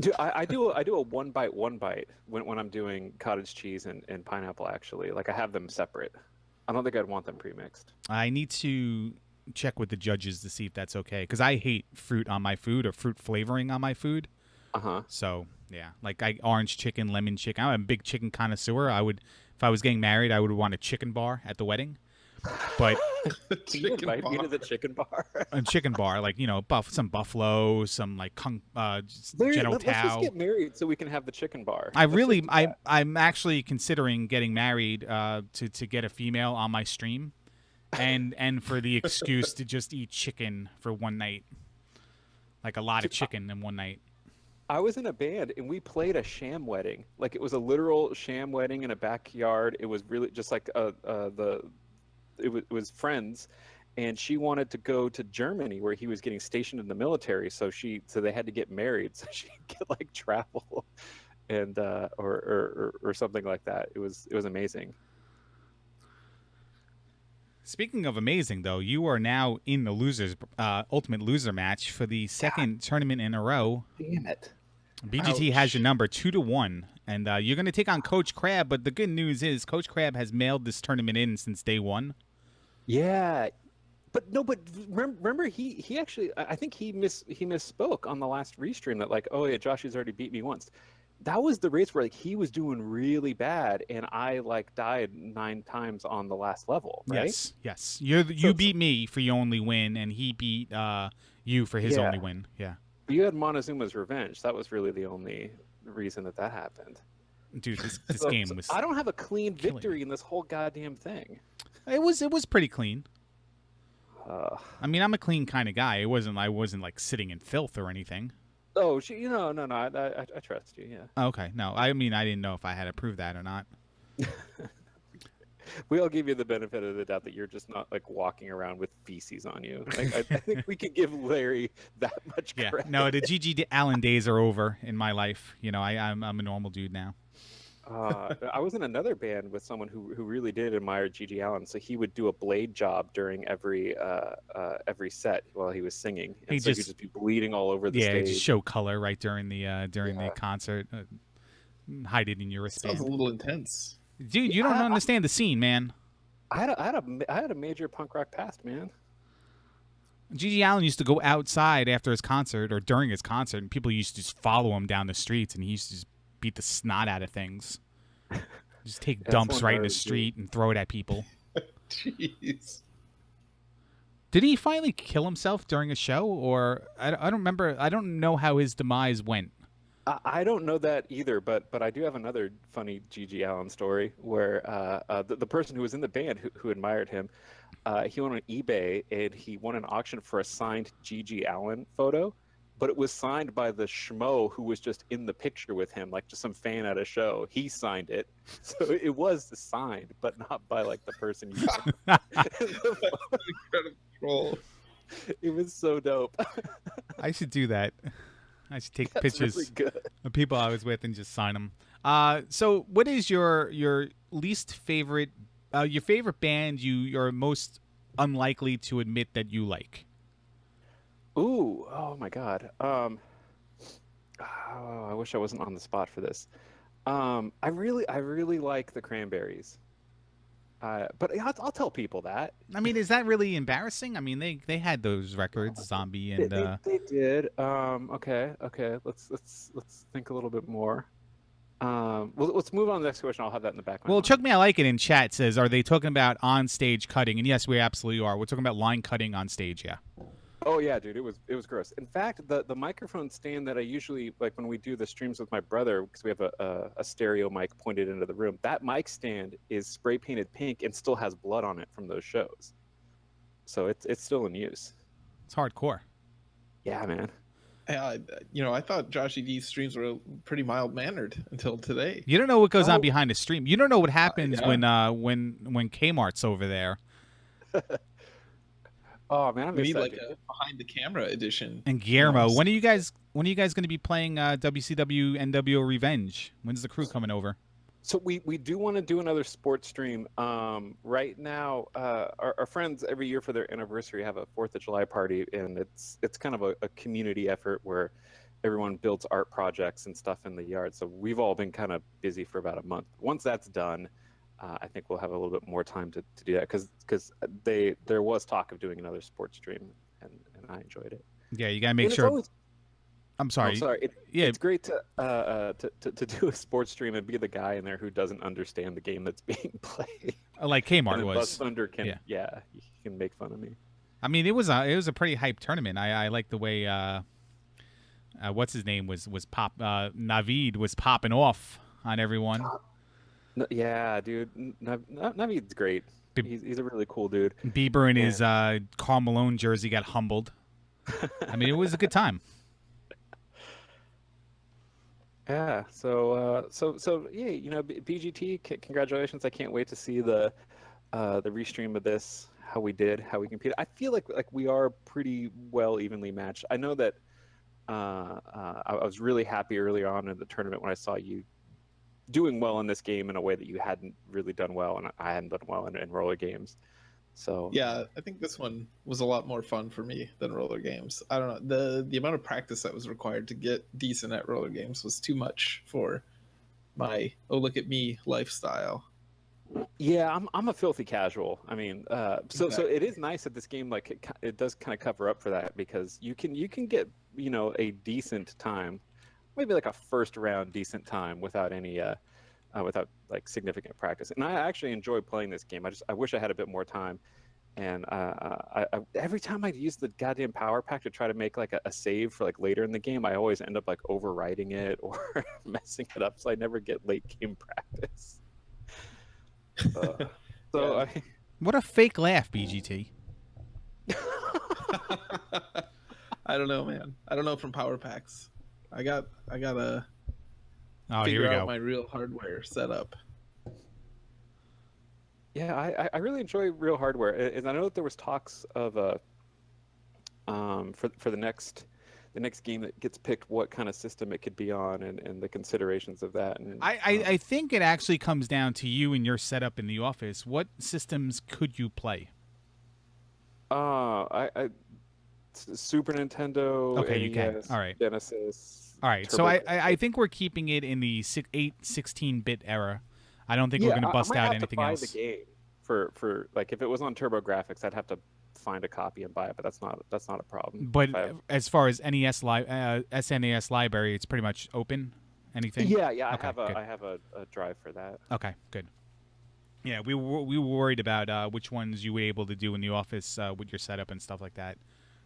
S3: Dude, I do a one bite when I'm doing cottage cheese and pineapple. Actually, like I have them separate. I don't think I'd want them pre-mixed.
S1: I need to check with the judges to see if that's okay, because I hate fruit on my food or fruit flavoring on my food. So yeah, like orange chicken, lemon chicken. I'm a big chicken connoisseur. If I was getting married, I would want a chicken bar at the wedding. But
S3: you invite me to the chicken bar?
S1: A chicken bar, like, you know, some buffalo, some like General
S3: Let's just get married so we can have the chicken bar.
S1: I'm actually considering getting married to get a female on my stream, and for the excuse to just eat chicken for one night, like a lot of chicken in one night.
S3: I was in a band and we played a sham wedding. Like it was a literal sham wedding in a backyard. It was really just like it was friends, and she wanted to go to Germany where he was getting stationed in the military. So they had to get married so she could like travel, and or something like that. It was amazing.
S1: Speaking of amazing, though, you are now in the losers ultimate loser match for the second tournament in a row.
S3: Damn it.
S1: BGT has your number 2-1, and you're going to take on Coach Crab. But the good news is Coach Crab has mailed this tournament in since day one.
S3: Yeah, but remember he actually, I think he misspoke on the last restream that like, oh yeah, Josh has already beat me once. That was the race where like he was doing really bad and I like died 9 times on the last level, right?
S1: Yes. You beat me for your only win, and he beat you for his only win. Yeah.
S3: You had Montezuma's revenge. That was really the only reason that happened.
S1: Dude, this game was.
S3: I don't have a clean victory in this whole goddamn thing.
S1: It was pretty clean. I mean, I'm a clean kind of guy. I wasn't like sitting in filth or anything.
S3: Oh, no. I trust you. Yeah.
S1: Okay, no. I mean, I didn't know if I had to prove that or not.
S3: We all give you the benefit of the doubt that you're just not like walking around with feces on you. Like, I think we could give Larry that much credit.
S1: Yeah. No, the GG Allen days are over in my life. You know, I'm a normal dude now.
S3: I was in another band with someone who really did admire Gigi Allen. So he would do a blade job during every set while he was singing, and he'd just be bleeding all over the stage. Yeah,
S1: just show color right during the concert. Hide it in your wristband.
S2: Sounds a little intense,
S1: dude. You don't understand the scene, man.
S3: I had a major punk rock past, man.
S1: Gigi Allen used to go outside after his concert or during his concert, and people used to just follow him down the streets, and he used to just beat the snot out of things. Just take dumps right in the street and throw it at people.
S2: Jeez.
S1: Did he finally kill himself during a show, or I don't remember? I don't know how his demise went.
S3: I don't know that either, but I do have another funny Gigi Allen story where the person who was in the band who admired him, he went on eBay and he won an auction for a signed Gigi Allen photo. But it was signed by the schmo who was just in the picture with him, like just some fan at a show. He signed it. So it was signed, but not by like the person you
S2: Incredible.
S3: It was so dope.
S1: I should do that. I should take pictures
S3: really
S1: of people I was with and just sign them. So what is your least favorite, your favorite band you're most unlikely to admit that you like?
S3: Ooh, oh my God. I wish I wasn't on the spot for this. I really like the Cranberries. But I'll tell people that.
S1: I mean, is that really embarrassing? I mean, they had those records, Zombie and
S3: they did. Okay. Let's think a little bit more. Well, let's move on to the next question. I'll have that in the back.
S1: Well, Chuck Me I Like It in chat says, are they talking about on stage cutting? And yes, we absolutely are. We're talking about line cutting on stage, yeah.
S3: Oh yeah, dude, it was gross. In fact, the microphone stand that I usually like when we do the streams with my brother, because we have a stereo mic pointed into the room, that mic stand is spray painted pink and still has blood on it from those shows. So it's still in use.
S1: It's hardcore.
S3: Yeah, man.
S2: I thought Joshy D's streams were pretty mild mannered until today.
S1: You don't know what goes on behind the stream. You don't know what happens when Kmart's over there.
S3: Oh man,
S2: we need like a behind the camera edition.
S1: And Guillermo, when are you guys going to be playing WCW NWO Revenge? When's the crew coming over?
S3: So we do want to do another sports stream. Right now, our friends every year for their anniversary have a 4th of July party, and it's kind of a community effort where everyone builds art projects and stuff in the yard. So we've all been kind of busy for about a month. Once that's done, I think we'll have a little bit more time to do that because there was talk of doing another sports stream, and I enjoyed it.
S1: Yeah, you gotta make sure. I'm sorry.
S3: I'm sorry. It's great to do a sports stream and be the guy in there who doesn't understand the game that's being played.
S1: Like Kmart was.
S3: Buzz Thunder can he can make fun of me.
S1: I mean, it was a pretty hyped tournament. I like the way what's his name was Navid was popping off on everyone.
S3: Yeah, dude. Navid's great. He's a really cool dude.
S1: Bieber in his Karl Malone jersey got humbled. I mean, it was a good time.
S3: Yeah. So yeah, BGT, congratulations. I can't wait to see the restream of this, how we did, how we competed. I feel like we are pretty well evenly matched. I know that I was really happy early on in the tournament when I saw you doing well in this game in a way that you hadn't really done well, and I hadn't done well in roller games. So
S2: Yeah, I think this one was a lot more fun for me than roller games. I don't know, the amount of practice that was required to get decent at roller games was too much for my "oh look at me" lifestyle.
S3: yeah, I'm a filthy casual. I mean, so it
S2: Exactly.
S3: is nice that this game like it does kind of cover up for that because you can get a decent time, maybe like a first round decent time without any without like significant practice. And I actually enjoy playing this game. I wish I had a bit more time. And every time I use the goddamn power pack to try to make like a save for like later in the game, I always end up like overwriting it or messing it up, so I never get late game practice. Uh, so
S2: Yeah.
S3: I,
S1: What a fake laugh, BGT.
S2: I don't know, man. I don't know from power packs. I gotta
S1: Oh, here we
S2: figure out
S1: go.
S2: my real hardware setup.
S3: yeah, I really enjoy real hardware, and I know that there was talks of for the next game that gets picked, what kind of system it could be on, and the considerations of that. And
S1: I think it actually comes down to you and your setup in the office. What systems could you play?
S3: Super Nintendo,
S1: Okay, you can.
S3: NES,
S1: All right.
S3: Genesis,
S1: All right. So I
S3: TurboGrafx.
S1: think we're keeping it in the 16-bit era. I don't think we're
S3: Yeah,
S1: going to
S3: I
S1: bust
S3: might
S1: out
S3: have to
S1: anything
S3: buy the
S1: else.
S3: game for like if it was on TurboGrafx, I'd have to find a copy and buy it, but that's not a problem.
S1: But
S3: If I have,
S1: as far as SNES library, it's pretty much open. Anything?
S3: yeah,
S1: Okay, good.
S3: I have a drive for that.
S1: Okay, good. Yeah, we were worried about which ones you were able to do in the office with your setup and stuff like that.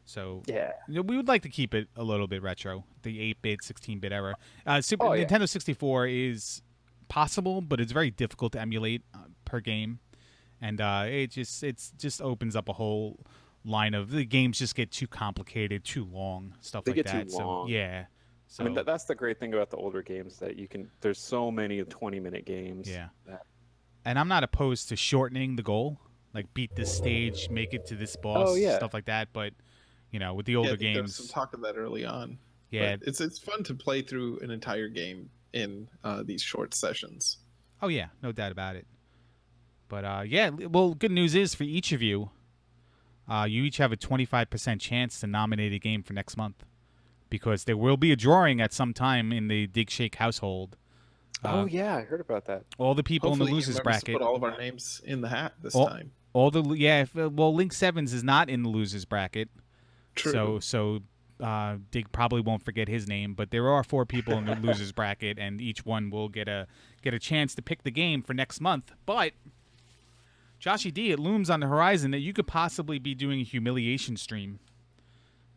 S1: So
S3: Yeah.
S1: we would like to keep it a little bit retro, the 8-bit, 16-bit era. Super
S3: Oh yeah.
S1: Nintendo 64 is possible, but it's very difficult to emulate per game, and it just opens up a whole line of the games just get too complicated, too long, stuff
S3: They
S1: like
S3: get too
S1: that. So
S3: long.
S1: yeah,
S3: I mean,
S1: so
S3: that's the great thing about the older games that you can. There's so many 20-minute games.
S1: yeah.
S3: That,
S1: And I'm not opposed to shortening the goal, like beat this stage, make it to this boss,
S3: oh yeah,
S1: stuff like that. But with the
S2: Yeah, I
S1: older
S2: think there was some
S1: games,
S2: talk of that early on, but
S1: yeah,
S2: it's fun to play through an entire game in these short sessions.
S1: oh yeah, no doubt about it. But yeah, well, good news is for each of you, you each have a 25% chance to nominate a game for next month, because there will be a drawing at some time in the Dig Shake household.
S3: oh yeah, I heard about that.
S1: All the people in the
S2: Hopefully, he
S1: losers
S2: remembers to
S1: bracket,
S2: put all of our names in the hat this
S1: all,
S2: time.
S1: all the yeah, well, Link Sevens is not in the losers bracket.
S2: True.
S1: So Dig probably won't forget his name, but there are 4 people in the losers bracket, and each one will get a chance to pick the game for next month. But Joshy D, it looms on the horizon that you could possibly be doing a humiliation stream.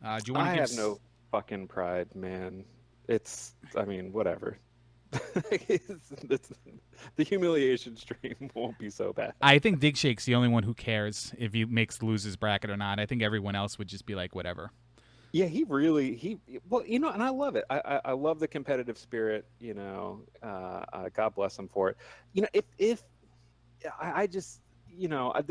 S1: Do you want
S3: I
S1: to give?
S3: have no fucking pride, man. I mean, whatever. The humiliation stream won't be so bad.
S1: I think Dig Shake's the only one who cares if he makes the losers bracket or not. I think everyone else would just be like, whatever.
S3: Yeah, he well, and I love it. I love the competitive spirit. God bless him for it. If I just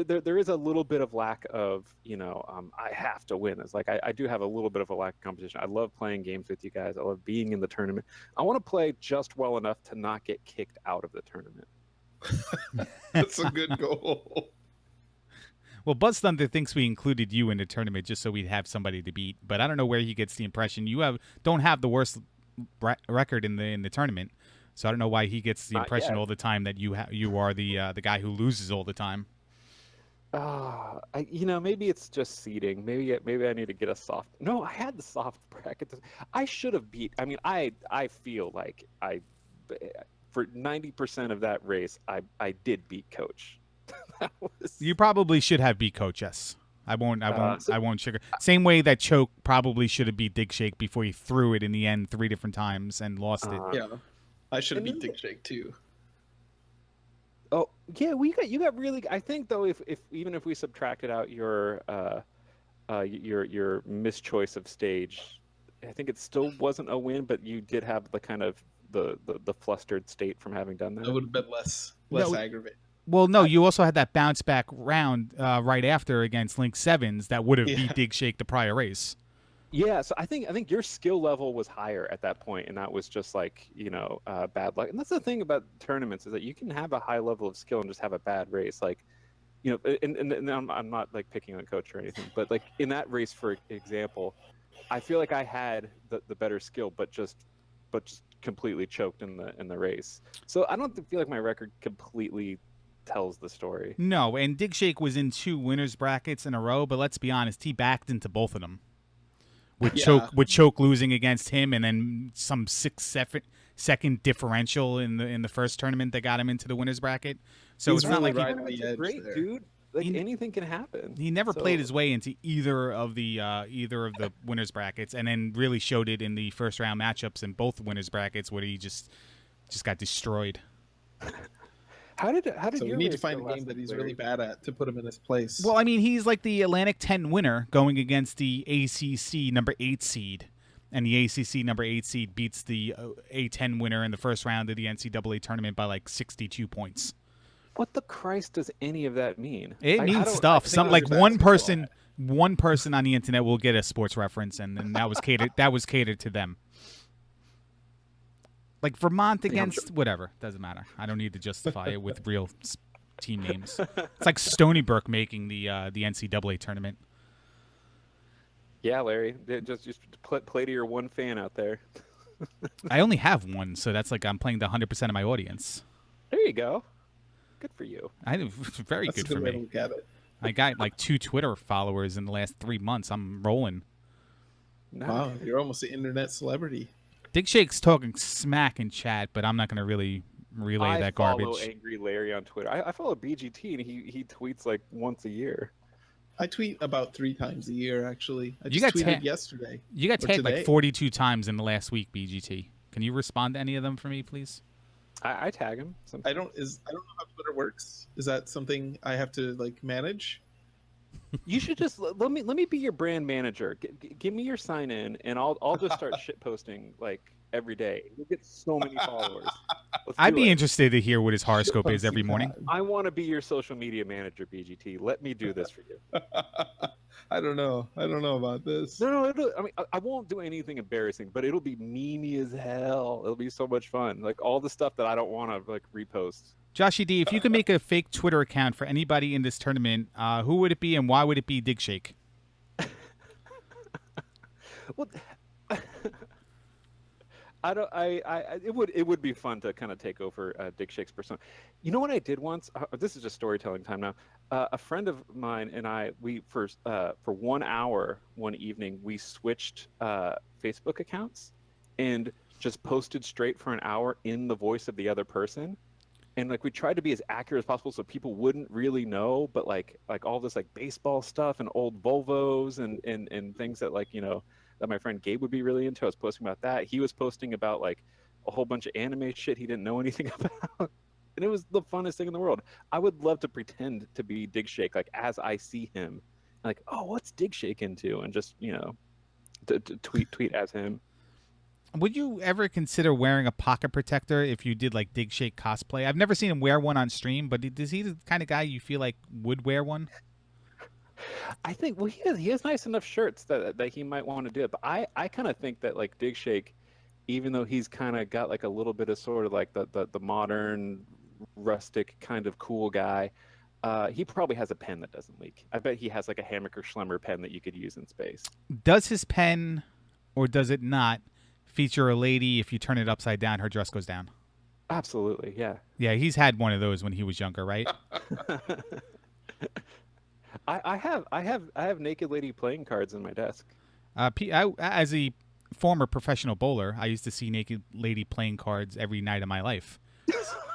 S3: there is a little bit of lack of I have to win. It's like I do have a little bit of a lack of competition. I love playing games with you guys. I love being in the tournament. I want to play just well enough to not get kicked out of the tournament.
S2: That's a good goal.
S1: Well, Buzz Thunder thinks we included you in the tournament just so we'd have somebody to beat, but I don't know where he gets the impression you don't have the worst record in the tournament. So I don't know why he gets the
S3: Not
S1: impression
S3: yet.
S1: all the time that you are the guy who loses all the time.
S3: Maybe it's just seeding. Maybe I need to get a soft. No, I had the soft bracket. I should have beat. I mean, I feel like for 90% of that race, I did beat Coach. That was
S1: You probably should have beat Coach. Yes, I won't.
S3: so
S1: I won't sugar. Same way that Choke probably should have beat Dig Shake before he threw it in the end 3 different times and lost it.
S2: Yeah, I should have
S3: and
S2: beat
S3: then-
S2: Dick Shake too.
S3: Oh yeah, you got really. I think though, if even if we subtracted out your mischoice of stage, I think it still wasn't a win, but you did have the kind of the flustered state from having done that.
S2: It would have been less
S1: No.
S2: aggravating.
S1: Well, no, you also had that bounce back round right after against Link Sevens that would have beat Dig Shake the prior race.
S3: Yeah, so I think your skill level was higher at that point, and that was just like bad luck. And that's the thing about tournaments is that you can have a high level of skill and just have a bad race. Like, and I'm not like picking on Coach or anything, but like in that race, for example, I feel like I had the better skill, but just completely choked in the race. So I don't feel like my record completely tells the story.
S1: No, and Dig Shake was in 2 winners brackets in a row, but let's be honest, he backed into both of them. With choke losing against him, and then some 6-second differential in the first tournament that got him into the winners bracket. So
S2: He's
S1: it's not
S2: really
S1: like
S2: riding the edge
S3: great
S2: there.
S3: dude. Like anything can happen.
S1: he never played his way into either of the winners brackets, and then really showed it in the first round matchups in both winners brackets where he just got destroyed.
S3: How did
S2: So we
S3: your
S2: need to
S3: race
S2: find
S3: go
S2: a
S3: last
S2: game that
S3: week,
S2: he's
S3: Larry?
S2: really bad at to put him in his place.
S1: Well, I mean, he's like the Atlantic 10 winner going against the ACC number 8 seed. And the ACC number 8 seed beats the A10 winner in the first round of the NCAA tournament by like 62 points.
S3: What the Christ does any of that mean?
S1: It
S3: I
S1: means
S3: don't-
S1: stuff.
S3: I
S1: Some
S3: think
S1: like
S3: it was
S1: one person on the internet will get a sports reference, and then that was catered to them. Like Vermont against whatever, doesn't matter. I don't need to justify it with real team names. It's like Stony Brook making the NCAA tournament.
S3: Yeah, Larry, just play to your one fan out there.
S1: I only have one, so that's like I'm playing to 100% of my audience.
S3: There you go. Good for you.
S1: Very
S2: That's
S1: good
S2: a
S1: for
S2: way to
S1: me.
S2: look at it.
S1: I got like 2 Twitter followers in the last 3 months. I'm rolling.
S3: No.
S2: Wow, you're almost an internet celebrity.
S1: Dig Shake's talking smack in chat, but I'm not going to really relay that garbage.
S3: I follow Angry Larry on Twitter. I follow BGT, and he tweets like once a year.
S2: I tweet about 3 times a year, actually. I
S1: You
S2: just
S1: got
S2: tweeted yesterday.
S1: You got
S2: Or
S1: tagged like
S2: today.
S1: 42 times in the last week, BGT. Can you respond to any of them for me, please?
S3: I tag him.
S2: I don't know how Twitter works. Is that something I have to like manage?
S3: You should just let me be your brand manager. Give me your sign in, and I'll just start shit posting like every day. You'll get so many followers. Let's
S1: I'd
S3: do
S1: be
S3: it.
S1: interested to hear what his horoscope is every morning.
S3: I want to be your social media manager, BGT. Let me do this for you.
S2: I don't know about this.
S3: No, I mean, I won't do anything embarrassing, but it'll be memey as hell. It'll be so much fun. Like all the stuff that I don't want to like repost.
S1: Joshy D, if you could make a fake Twitter account for anybody in this tournament, who would it be and why would it be Dig Shake?
S3: Well, it would be fun to kind of take over Dig Shake's persona. You know what I did once? This is just storytelling time now. A friend of mine and I, for 1 hour one evening, we switched Facebook accounts and just posted straight for an hour in the voice of the other person. And like we tried to be as accurate as possible so people wouldn't really know, but like all this like baseball stuff and old Volvos and things that that my friend Gabe would be really into. I was posting about that. He was posting about like a whole bunch of anime shit he didn't know anything about. And it was the funnest thing in the world. I would love to pretend to be Dig Shake, like as I see him, like, oh, what's Dig Shake into? And just, to tweet as him.
S1: Would you ever consider wearing a pocket protector if you did like Dig Shake cosplay? I've never seen him wear one on stream, but is he the kind of guy you feel like would wear one?
S3: I think, well, he has nice enough shirts that he might want to do it. But I kind of think that like Dig Shake, even though he's kind of got like a little bit of sort of like the modern, rustic kind of cool guy, he probably has a pen that doesn't leak. I bet he has like a Hammaker Schlemmer pen that you could use in space.
S1: Does his pen, or does it not, feature a lady? If you turn it upside down, her dress goes down.
S3: Absolutely, yeah.
S1: Yeah, he's had one of those when he was younger, right?
S3: I have naked lady playing cards in my desk.
S1: As a former professional bowler, I used to see naked lady playing cards every night of my life.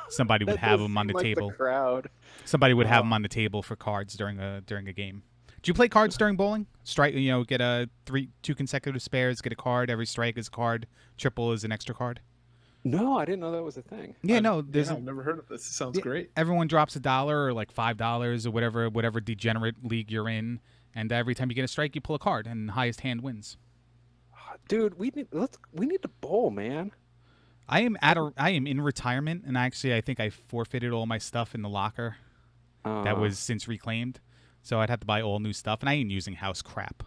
S1: Somebody would have them on the table.
S3: The crowd.
S1: Somebody would have them on the table for cards during a game. Do you play cards during bowling? Strike, get two consecutive spares, get a card. Every strike is a card. Triple is an extra card.
S3: No, I didn't know that was a thing.
S1: Yeah,
S2: I've never heard of this. It sounds great.
S1: Everyone drops $1 or like $5 or whatever degenerate league you're in, and every time you get a strike, you pull a card, and highest hand wins.
S3: Dude, we need to bowl, man.
S1: I am in retirement, and actually, I think I forfeited all my stuff in the locker that was since reclaimed. So I'd have to buy all new stuff, and I ain't using house crap.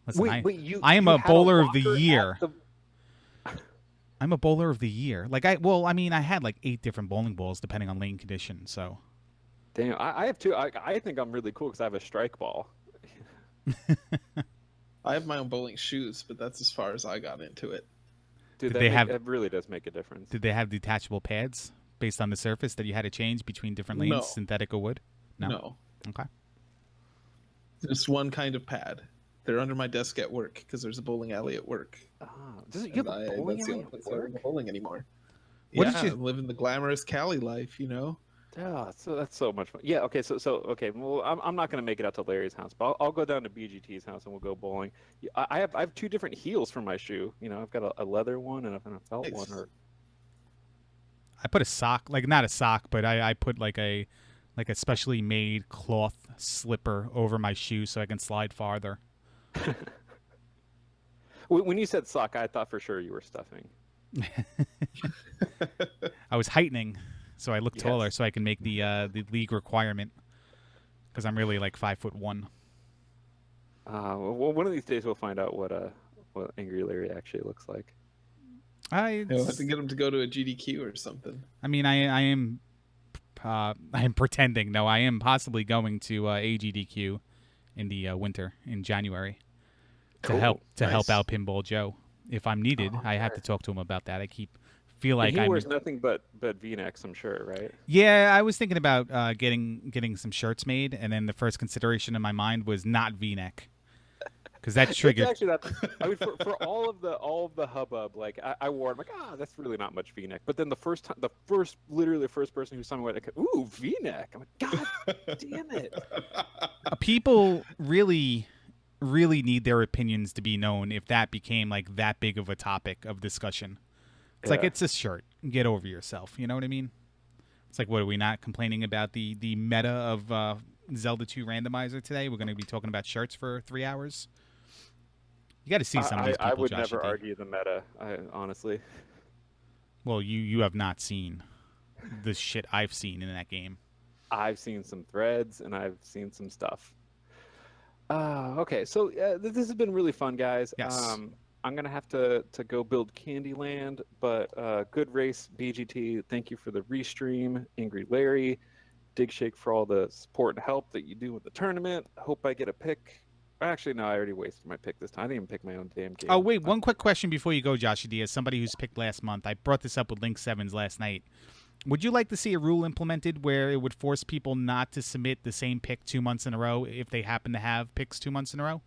S1: Listen, I am a bowler of the year. I'm a bowler of the year. Like I had like 8 different bowling balls depending on lane condition. So,
S3: damn, I have 2. I think I'm really cool because I have a strike ball.
S2: I have my own bowling shoes, but that's as far as I got into it.
S3: Dude, it really does make a difference.
S1: Did they have detachable pads based on the surface that you had to change between different lanes, synthetic or wood?
S2: No.
S1: Okay.
S2: Just one kind of pad. They're under my desk at work because there's a bowling alley at work.
S3: Oh, you have a bowling alley at work?
S2: Bowling anymore.
S1: What
S2: did you living the glamorous Cali life, you know?
S3: Yeah, so that's so much fun. Yeah, okay, so okay. Well, I'm not gonna make it out to Larry's house, but I'll go down to BGT's house and we'll go bowling. I have 2 different heels for my shoe. You know, I've got a leather one and a felt one.
S1: I put a sock, like not a sock, but I put like a specially made cloth slipper over my shoe so I can slide farther.
S3: When you said sock, I thought for sure you were stuffing.
S1: I was heightening, so I look taller, so I can make the league requirement because I'm really like 5'1".
S3: Well, one of these days we'll find out what Angry Larry actually looks like.
S2: You'll have to get him to go to a GDQ or something.
S1: I mean, I am pretending. No, I am possibly going to AGDQ in the winter in January to help out Pinball Joe if I'm needed. I have to talk to him about that. Feel like
S3: he wears nothing but V-necks, I'm sure, right?
S1: Yeah, I was thinking about getting some shirts made, and then the first consideration in my mind was not V-neck. Because that triggered.
S3: Actually, I mean, for all of the hubbub, like I wore it, I'm like, that's really not much V-neck. But then literally the first person who saw me wear it, ooh, V-neck. I'm like, God damn it.
S1: People really, really need their opinions to be known if that became like that big of a topic of discussion. It's like, it's a shirt. Get over yourself. You know what I mean? It's like, what are we not complaining about the meta of Zelda 2 randomizer today? We're going to be talking about shirts for 3 hours. You got to see some of these people.
S3: I would never argue the meta, honestly.
S1: Well, you have not seen the shit I've seen in that game.
S3: I've seen some threads and I've seen some stuff. Okay, so this has been really fun, guys.
S1: Yes.
S3: I'm gonna have to go build Candyland, but good race, BGT. Thank you for the restream, Angry Larry, Dig Shake for all the support and help that you do with the tournament. Hope I get a pick. Actually, no, I already wasted my pick this time. I didn't even pick my own damn game.
S1: Oh wait, one quick question before you go, Josh D. As somebody who's picked last month, I brought this up with Link Sevens last night. Would you like to see a rule implemented where it would force people not to submit the same pick 2 months in a row if they happen to have picks 2 months in a row?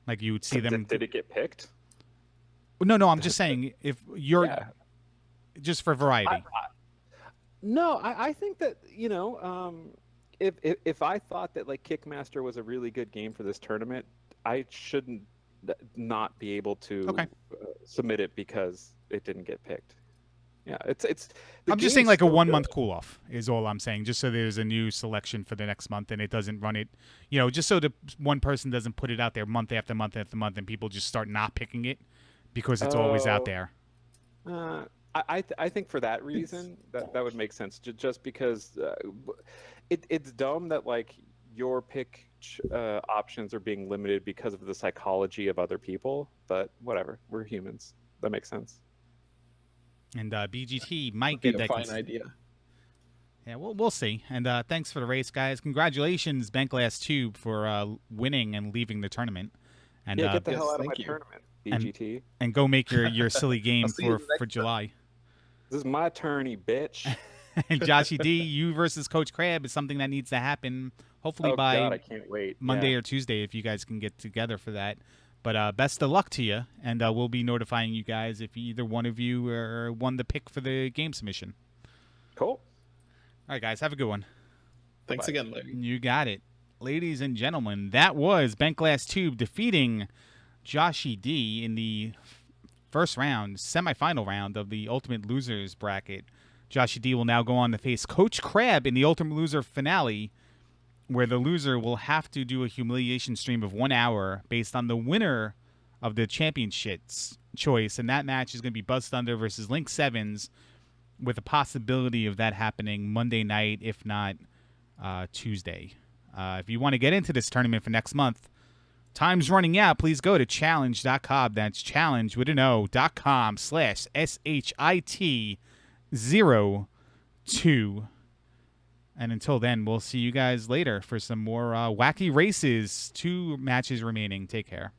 S1: Like you would see them.
S3: Did it get picked?
S1: No, I'm just saying if you're just for variety.
S3: I think that, you know, if I thought that like Kickmaster was a really good game for this tournament, I shouldn't not be able to submit it because it didn't get picked. Yeah, it's.
S1: I'm just saying like a 1 month cool off is all I'm saying, just so there's a new selection for the next month and it doesn't run it, you know, just so the one person doesn't put it out there month after month after month and people just start not picking it because it's always out there.
S3: I think for that reason that would make sense. Just because it's dumb that like your pick options are being limited because of the psychology of other people. But whatever, we're humans. That makes sense.
S1: And BGT might get that
S2: fine idea.
S1: Yeah, we'll see. And thanks for the race, guys. Congratulations, Bentglasstube, for winning and leaving the tournament. And
S3: get the hell out of my tournament, BGT.
S1: And go make your silly game for July.
S3: This is my tourney, bitch.
S1: And Joshy D, you versus Coach Crab is something that needs to happen hopefully by
S3: God, I can't wait.
S1: Monday or Tuesday if you guys can get together for that. But best of luck to you, and we'll be notifying you guys if either one of you won the pick for the game submission.
S3: Cool.
S1: All right, guys, have a good one.
S2: Thanks again, Larry.
S1: You got it. Ladies and gentlemen, that was Bentglasstube defeating Joshy D in the first round, semifinal round of the Ultimate Losers bracket. Joshy D will now go on to face Coach Crab in the Ultimate Loser finale, where the loser will have to do a humiliation stream of 1 hour based on the winner of the championships choice, and that match is going to be Buzz Thunder versus Link Sevens, with a possibility of that happening Monday night, if not Tuesday. If you want to get into this tournament for next month, time's running out. Please go to challenge.com. That's challenge with an O.com/SHIT02. And until then, we'll see you guys later for some more wacky races. 2 matches remaining. Take care.